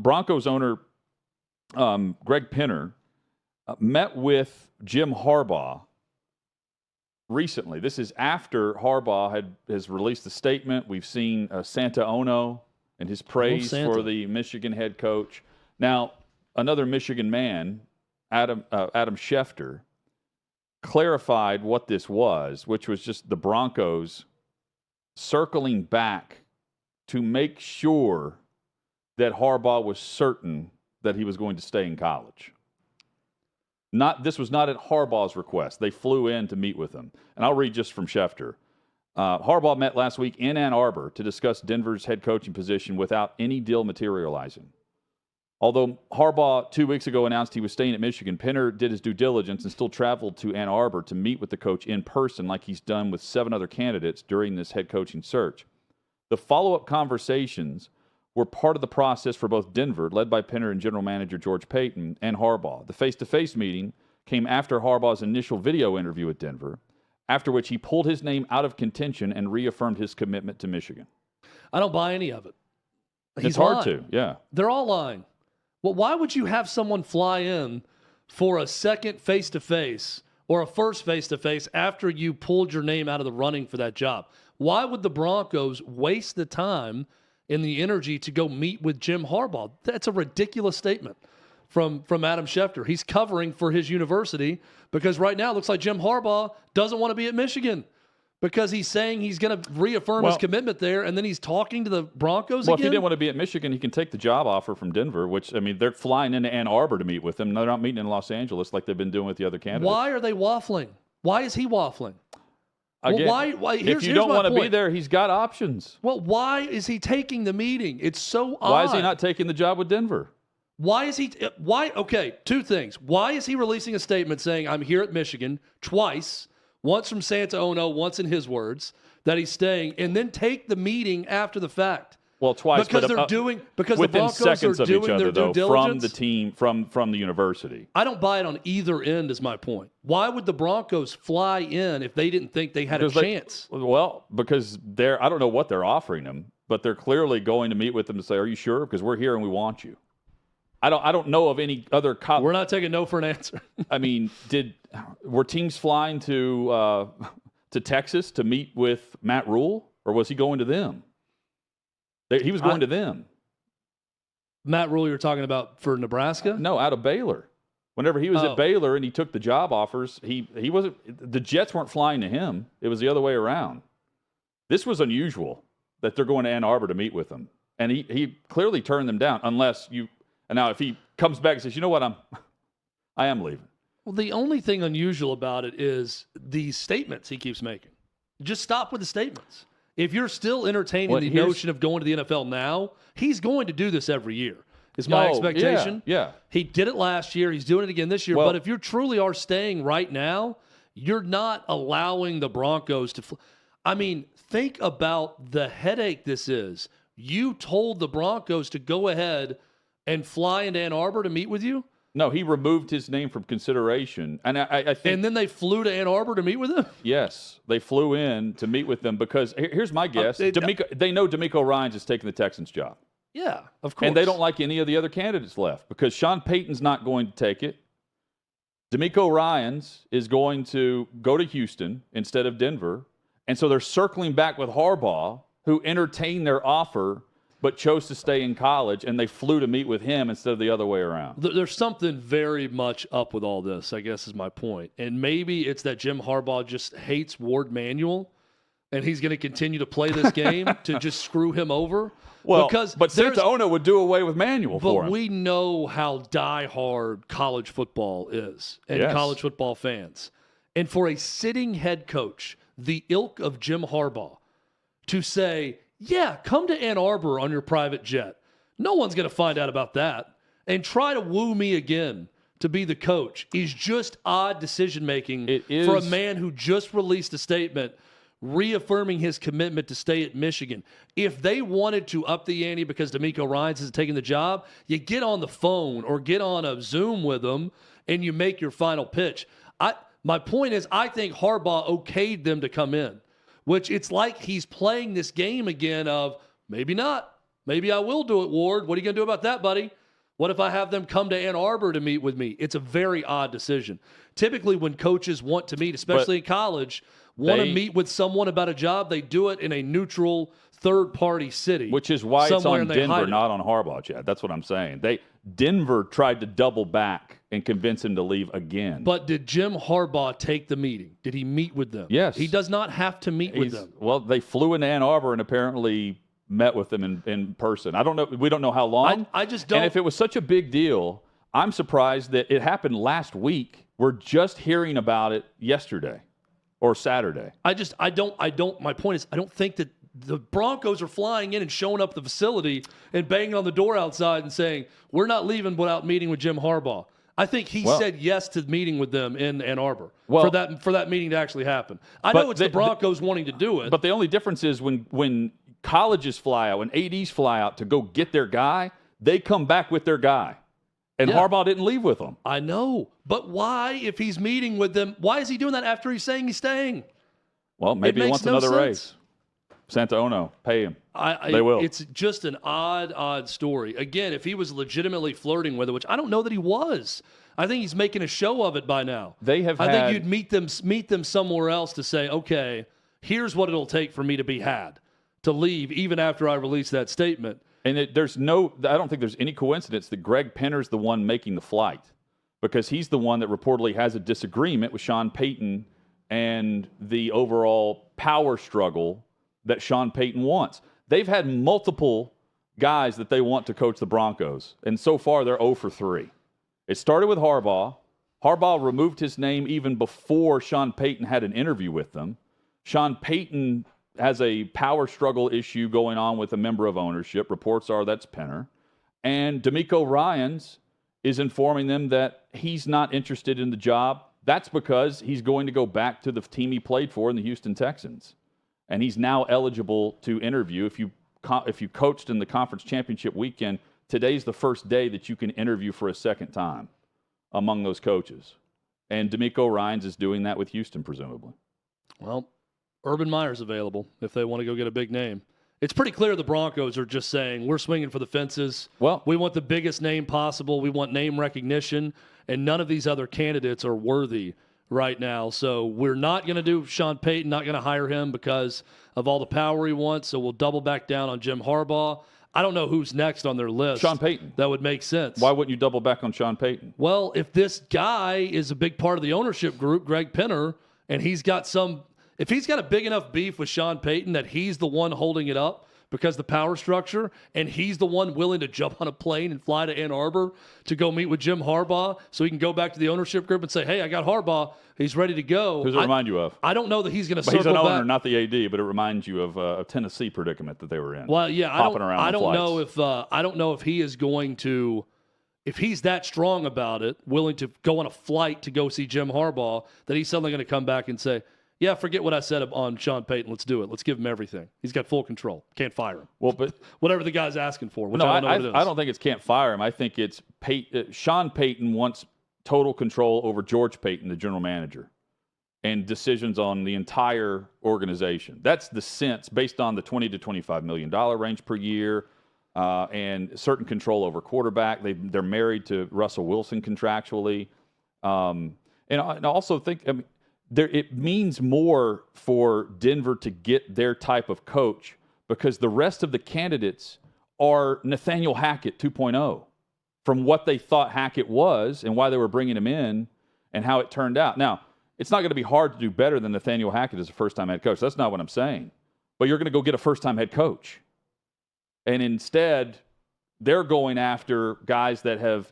Broncos owner Greg Penner met with Jim Harbaugh recently. This is after Harbaugh has released a statement. We've seen Santa Ono and his praise for the Michigan head coach. Now, another Michigan man, Adam Schefter, clarified what this was, which was just the Broncos circling back to make sure that Harbaugh was certain that he was going to stay in college. This was not at Harbaugh's request. They flew in to meet with him. And I'll read just from Schefter. Harbaugh met last week in Ann Arbor to discuss Denver's head coaching position without any deal materializing. Although Harbaugh 2 weeks ago announced he was staying at Michigan, Penner did his due diligence and still traveled to Ann Arbor to meet with the coach in person like he's done with 7 other candidates during this head coaching search. The follow-up conversations were part of the process for both Denver, led by Penner and general manager George Paton, and Harbaugh. The face-to-face meeting came after Harbaugh's initial video interview at Denver, after which he pulled his name out of contention and reaffirmed his commitment to Michigan. I don't buy any of it. It's hard to, yeah. They're all lying. Well, why would you have someone fly in for a second face-to-face or a first face-to-face after you pulled your name out of the running for that job? Why would the Broncos waste the time and the energy to go meet with Jim Harbaugh? That's a ridiculous statement from Adam Schefter. He's covering for his university because right now it looks like Jim Harbaugh doesn't want to be at Michigan because he's saying he's going to reaffirm his commitment there, and then he's talking to the Broncos again? Well, if he didn't want to be at Michigan, he can take the job offer from Denver, which, I mean, they're flying into Ann Arbor to meet with him. They're not meeting in Los Angeles like they've been doing with the other candidates. Why are they waffling? Why is he waffling? Again, why, if you don't want to be there, he's got options. Well, why is he taking the meeting? It's so odd. Why is he not taking the job with Denver? Why is he? Okay, 2 things. Why is he releasing a statement saying, I'm here at Michigan twice, once from Santa Ono, once in his words, that he's staying, and then take the meeting after the fact? Well, twice, because but the within Broncos seconds are of doing each other, their due though, from diligence? the team, from the university. I don't buy it on either end, is my point. Why would the Broncos fly in if they didn't think they had a chance? Well, because I don't know what they're offering him, but they're clearly going to meet with them to say, are you sure? Because we're here and we want you. I don't know of any other We're not taking no for an answer. I mean, were teams flying to Texas to meet with Matt Rule, or was he going to them? He was going to them. Matt Rule, you're talking about for Nebraska? No, out of Baylor. Whenever he was at Baylor and he took the job offers, he wasn't. The Jets weren't flying to him. It was the other way around. This was unusual that they're going to Ann Arbor to meet with him, and he clearly turned them down. Unless you, and now if he comes back and says, you know what, I am leaving. Well, the only thing unusual about it is the statements he keeps making. Just stop with the statements. If you're still entertaining the notion of going to the NFL now, he's going to do this every year, is my expectation. Yeah. He did it last year. He's doing it again this year. But if you truly are staying right now, you're not allowing the Broncos to I mean, think about the headache this is. You told the Broncos to go ahead and fly into Ann Arbor to meet with you? No, he removed his name from consideration. And I think, and then they flew to Ann Arbor to meet with him? Yes, they flew in to meet with them because here's my guess. They know DeMeco Ryans is taking the Texans' job. Yeah, of course. And they don't like any of the other candidates left because Sean Payton's not going to take it. DeMeco Ryans is going to go to Houston instead of Denver. And so they're circling back with Harbaugh, who entertained their offer but chose to stay in college, and they flew to meet with him instead of the other way around. There's something very much up with all this, I guess is my point. And maybe it's that Jim Harbaugh just hates Ward Manuel, and he's going to continue to play this game to just screw him over. Well, but Santa Ono would do away with Manuel for him. But we know how diehard college football is and college football fans. And for a sitting head coach, the ilk of Jim Harbaugh, to say, yeah, come to Ann Arbor on your private jet. No one's going to find out about that. And try to woo me again to be the coach is just odd decision-making for a man who just released a statement reaffirming his commitment to stay at Michigan. If they wanted to up the ante because DeMeco Ryans isn't taking the job, you get on the phone or get on a Zoom with them and you make your final pitch. My point is, I think Harbaugh okayed them to come in, which it's like he's playing this game again of maybe not, Maybe I will do it, Ward. What are you going to do about that, buddy? What if I have them come to Ann Arbor to meet with me? It's a very odd decision. Typically, when coaches want to meet, especially in college, want to meet with someone about a job, they do it in a neutral third-party city. Which is why it's on Denver, not on Harbaugh, Chad. That's what I'm saying. Denver tried to double back and convince him to leave again. But did Jim Harbaugh take the meeting? Did he meet with them? Yes. He does not have to meet with them. Well, they flew into Ann Arbor and apparently met with them in person. I don't know. We don't know how long. I just don't. And if it was such a big deal, I'm surprised that it happened last week. We're just hearing about it yesterday or Saturday. My point is, I don't think that the Broncos are flying in and showing up at the facility and banging on the door outside and saying, we're not leaving without meeting with Jim Harbaugh. I think he said yes to meeting with them in Ann Arbor for that meeting to actually happen. I know it's the Broncos wanting to do it. But the only difference is when colleges fly out, when ADs fly out to go get their guy, they come back with their guy. And Harbaugh didn't leave with them. I know. But why, if he's meeting with them, why is he doing that after he's saying he's staying? Well, maybe he wants another raise. Santaono, pay him. They will. It's just an odd story. Again, if he was legitimately flirting with it, which I don't know that he was, I think he's making a show of it by now. I think you'd meet them somewhere else to say, okay, here's what it'll take for me to be had, to leave even after I release that statement. And I don't think there's any coincidence that Greg Penner's the one making the flight, because he's the one that reportedly has a disagreement with Sean Payton and the overall power struggle that Sean Payton wants. They've had multiple guys that they want to coach the Broncos, and so far they're 0 for 3. It started with Harbaugh. Harbaugh removed his name even before Sean Payton had an interview with them. Sean Payton has a power struggle issue going on with a member of ownership. Reports are that's Penner. And DeMeco Ryans is informing them that he's not interested in the job. That's because he's going to go back to the team he played for in the Houston Texans. And he's now eligible to interview. If you coached in the conference championship weekend, today's the first day that you can interview for a second time among those coaches. And DeMeco Ryans is doing that with Houston, presumably. Well, Urban Meyer's available if they want to go get a big name. It's pretty clear the Broncos are just saying, we're swinging for the fences. Well, we want the biggest name possible. We want name recognition. And none of these other candidates are worthy right now. So we're not going to do Sean Payton, not going to hire him because of all the power he wants. So we'll double back down on Jim Harbaugh. I don't know who's next on their list. Sean Payton. That would make sense. Why wouldn't you double back on Sean Payton? Well, if this guy is a big part of the ownership group, Greg Penner, and if he's got a big enough beef with Sean Payton that he's the one holding it up because the power structure, and he's the one willing to jump on a plane and fly to Ann Arbor to go meet with Jim Harbaugh so he can go back to the ownership group and say, hey, I got Harbaugh. He's ready to go. Who does it remind you of? I don't know that he's going to circle back. He's an owner, not the AD, but it reminds you of a Tennessee predicament that they were in. Well, yeah, I don't know if he is going to, if he's that strong about it, willing to go on a flight to go see Jim Harbaugh, that he's suddenly going to come back and say, yeah, forget what I said on Sean Payton. Let's do it. Let's give him everything. He's got full control. Can't fire him. Well, but whatever the guy's asking for. Which no, I don't know what it is. I don't think it's can't fire him. I think it's Sean Payton wants total control over George Payton, the general manager, and decisions on the entire organization. That's the sense based on the $20 to $25 million range per year, and certain control over quarterback. They're married to Russell Wilson contractually, and I also think it means more for Denver to get their type of coach because the rest of the candidates are Nathaniel Hackett 2.0 from what they thought Hackett was and why they were bringing him in and how it turned out. Now, it's not going to be hard to do better than Nathaniel Hackett as a first-time head coach. That's not what I'm saying. But you're going to go get a first-time head coach. And instead, they're going after guys that have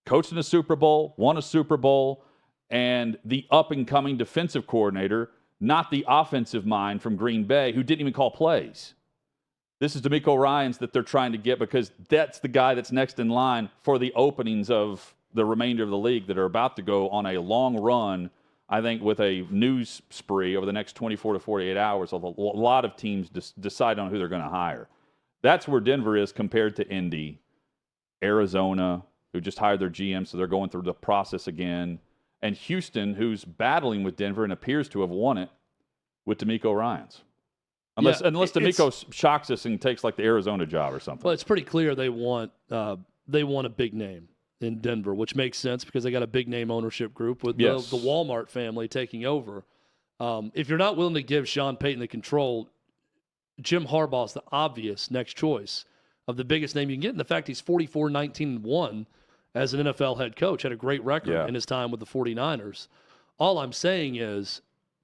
coached in a Super Bowl, won a Super Bowl, and the up-and-coming defensive coordinator, not the offensive mind from Green Bay, who didn't even call plays. This is DeMeco Ryans that they're trying to get because that's the guy that's next in line for the openings of the remainder of the league that are about to go on a long run, I think, with a news spree over the next 24 to 48 hours. A lot of teams decide on who they're going to hire. That's where Denver is compared to Indy, Arizona, who just hired their GM, so they're going through the process again, and Houston, who's battling with Denver and appears to have won it with DeMeco Ryans. Unless D'Amico shocks us and takes like the Arizona job or something. Well, it's pretty clear they want a big name in Denver, which makes sense because they got a big name ownership group with the Walmart family taking over. If you're not willing to give Sean Payton the control, Jim Harbaugh is the obvious next choice of the biggest name you can get. And the fact he's 44-19-1 as an NFL head coach, had a great record in his time with the 49ers. All I'm saying is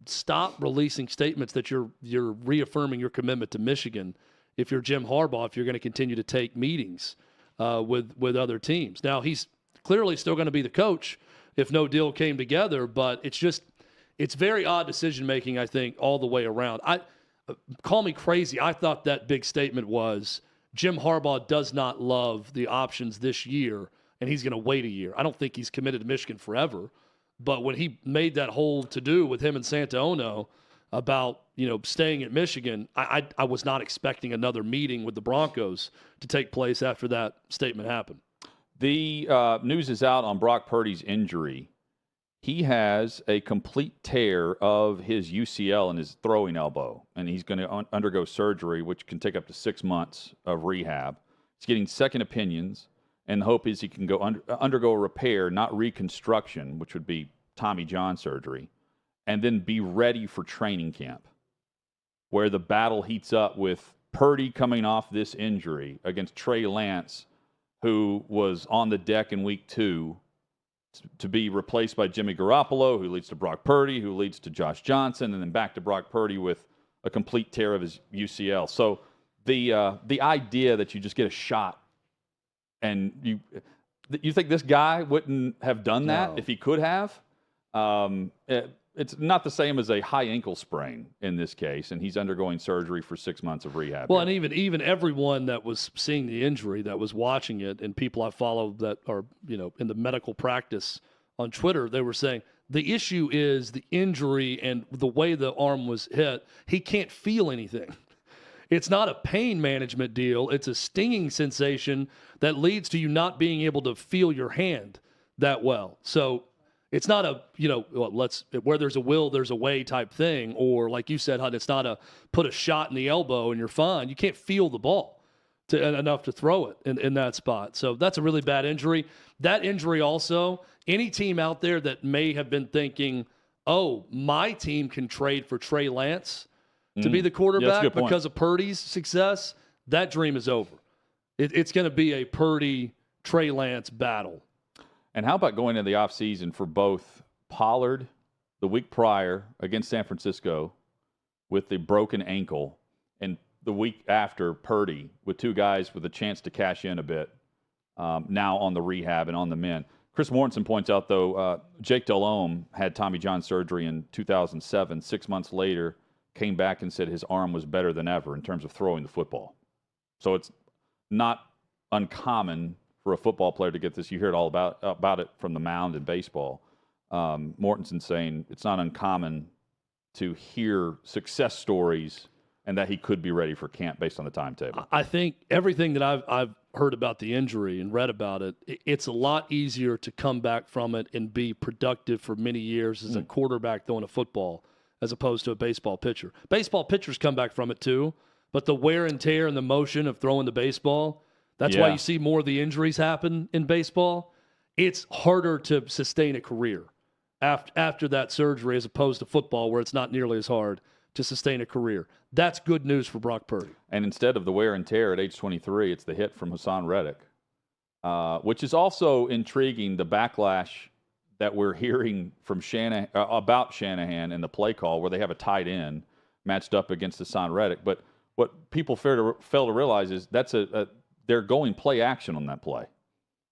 stop releasing statements that you're reaffirming your commitment to Michigan if you're Jim Harbaugh, if you're going to continue to take meetings with other teams. Now, he's clearly still going to be the coach if no deal came together, but it's very odd decision-making, I think, all the way around. Call me crazy. I thought that big statement was Jim Harbaugh does not love the options this year, and he's going to wait a year. I don't think he's committed to Michigan forever. But when he made that whole to-do with him and Santaono about, staying at Michigan, I was not expecting another meeting with the Broncos to take place after that statement happened. The news is out on Brock Purdy's injury. He has a complete tear of his UCL in his throwing elbow, and he's going to undergo surgery, which can take up to 6 months of rehab. He's getting second opinions, and the hope is he can go undergo a repair, not reconstruction, which would be Tommy John surgery, and then be ready for training camp, where the battle heats up with Purdy coming off this injury against Trey Lance, who was on the deck in week 2 to be replaced by Jimmy Garoppolo, who leads to Brock Purdy, who leads to Josh Johnson, and then back to Brock Purdy with a complete tear of his UCL. So the idea that you just get a shot and you think this guy wouldn't have done that if he could have? It's not the same as a high ankle sprain in this case, and he's undergoing surgery for 6 months of rehab. Well, and even everyone that was seeing the injury, that was watching it, and people I follow that are in the medical practice on Twitter, they were saying the issue is the injury and the way the arm was hit. He can't feel anything. It's not a pain management deal. It's a stinging sensation that leads to you not being able to feel your hand that well. So it's not a, where there's a will, there's a way type thing. Or like you said, Hutton, it's not a put a shot in the elbow and you're fine. You can't feel the ball enough to throw it in that spot. So that's a really bad injury. That injury also, any team out there that may have been thinking, oh, my team can trade for Trey Lance to be the quarterback because of Purdy's success, that dream is over. It's going to be a Purdy-Trey Lance battle. And how about going into the offseason for both Pollard the week prior against San Francisco with the broken ankle, and the week after Purdy with two guys with a chance to cash in a bit now on the rehab and on the mend. Chris Mortensen points out, though, Jake Delhomme had Tommy John surgery in 2007. 6 months later, came back and said his arm was better than ever in terms of throwing the football. So it's not uncommon for a football player to get this. You hear it all about it from the mound in baseball. Mortensen saying it's not uncommon to hear success stories and that he could be ready for camp based on the timetable. I think everything that I've heard about the injury and read about it, it's a lot easier to come back from it and be productive for many years as a quarterback throwing a football as opposed to a baseball pitcher. Baseball pitchers come back from it too, but the wear and tear and the motion of throwing the baseball, that's why you see more of the injuries happen in baseball. It's harder to sustain a career after that surgery as opposed to football where it's not nearly as hard to sustain a career. That's good news for Brock Purdy. And instead of the wear and tear at age 23, it's the hit from Hassan Reddick, which is also intriguing, the backlash that we're hearing from about Shanahan in the play call where they have a tight end matched up against Hassan Reddick. But what people fail to realize is that's they're going play action on that play.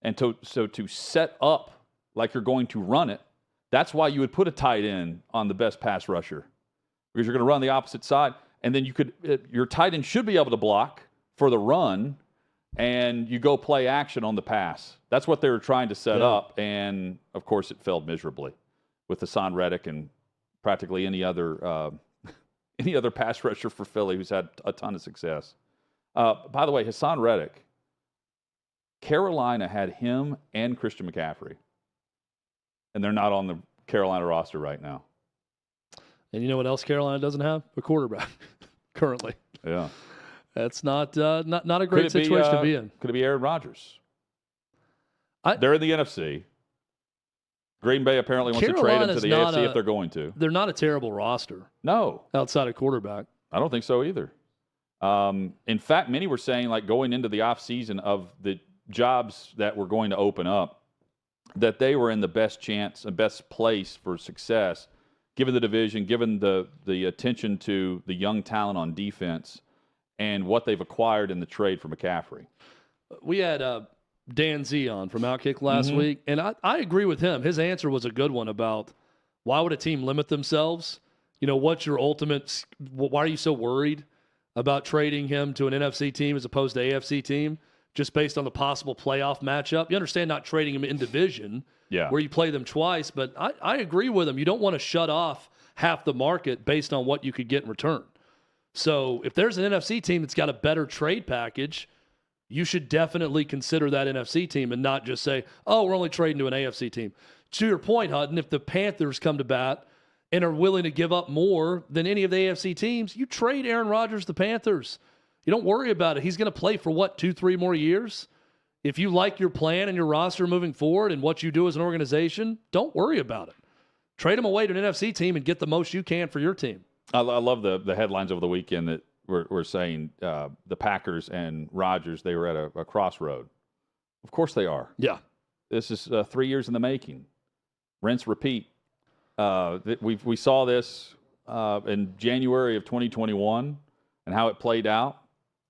And so to set up like you're going to run it, that's why you would put a tight end on the best pass rusher, because you're going to run the opposite side. And then your tight end should be able to block for the run, and you go play action on the pass. That's what they were trying to set up, and of course it failed miserably with Hassan Reddick and practically any other pass rusher for Philly who's had a ton of success. By the way, Hassan Reddick, Carolina had him and Christian McCaffrey, and they're not on the Carolina roster right now. And you know what else Carolina doesn't have? A quarterback. currently. Yeah. That's not a great situation to be in. Could it be Aaron Rodgers? They're in the NFC. Green Bay apparently wants to trade him to the AFC if they're going to. They're not a terrible roster. No. Outside of quarterback. I don't think so either. In fact, many were saying, like, going into the offseason of the jobs that were going to open up, that they were in the best chance and best place for success, given the division, given the attention to the young talent on defense, and what they've acquired in the trade for McCaffrey. We had Dan Z on from OutKick last week, and I agree with him. His answer was a good one about why would a team limit themselves? You know, what's your ultimate – why are you so worried about trading him to an NFC team as opposed to an AFC team just based on the possible playoff matchup? You understand not trading him in division where you play them twice, but I agree with him. You don't want to shut off half the market based on what you could get in return. So if there's an NFC team that's got a better trade package, you should definitely consider that NFC team and not just say, oh, we're only trading to an AFC team. To your point, Hutton, if the Panthers come to bat and are willing to give up more than any of the AFC teams, you trade Aaron Rodgers to the Panthers. You don't worry about it. He's going to play for, 2-3 more years? If you like your plan and your roster moving forward and what you do as an organization, don't worry about it. Trade him away to an NFC team and get the most you can for your team. I love the headlines over the weekend that were saying the Packers and Rodgers, they were at a crossroad. Of course they are. Yeah. This is 3 years in the making. Rinse, repeat. We saw this in January of 2021 and how it played out.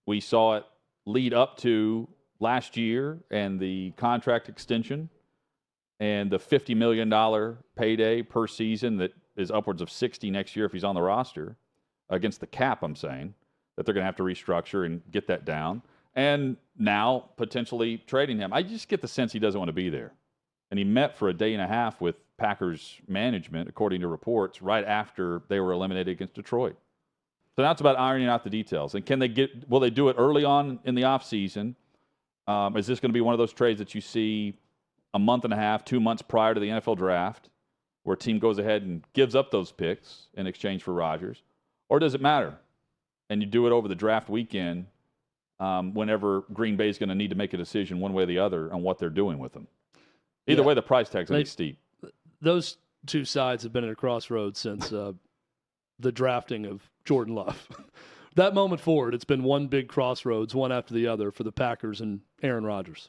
We saw it lead up to last year and the contract extension and the $50 million payday per season that is upwards of 60 next year if he's on the roster against the cap, I'm saying, that they're going to have to restructure and get that down. And now potentially trading him. I just get the sense he doesn't want to be there. And he met for a day and a half with Packers management, according to reports, right after they were eliminated against Detroit. So now it's about ironing out the details. And will they do it early on in the offseason? Is this going to be one of those trades that you see a month and a half, 2 months prior to the NFL draft, where a team goes ahead and gives up those picks in exchange for Rodgers? Or does it matter? And you do it over the draft weekend whenever Green Bay is going to need to make a decision one way or the other on what they're doing with them. Either way, the price tag's going to be steep. Those two sides have been at a crossroads since the drafting of Jordan Love. That moment forward, it's been one big crossroads, one after the other, for the Packers and Aaron Rodgers.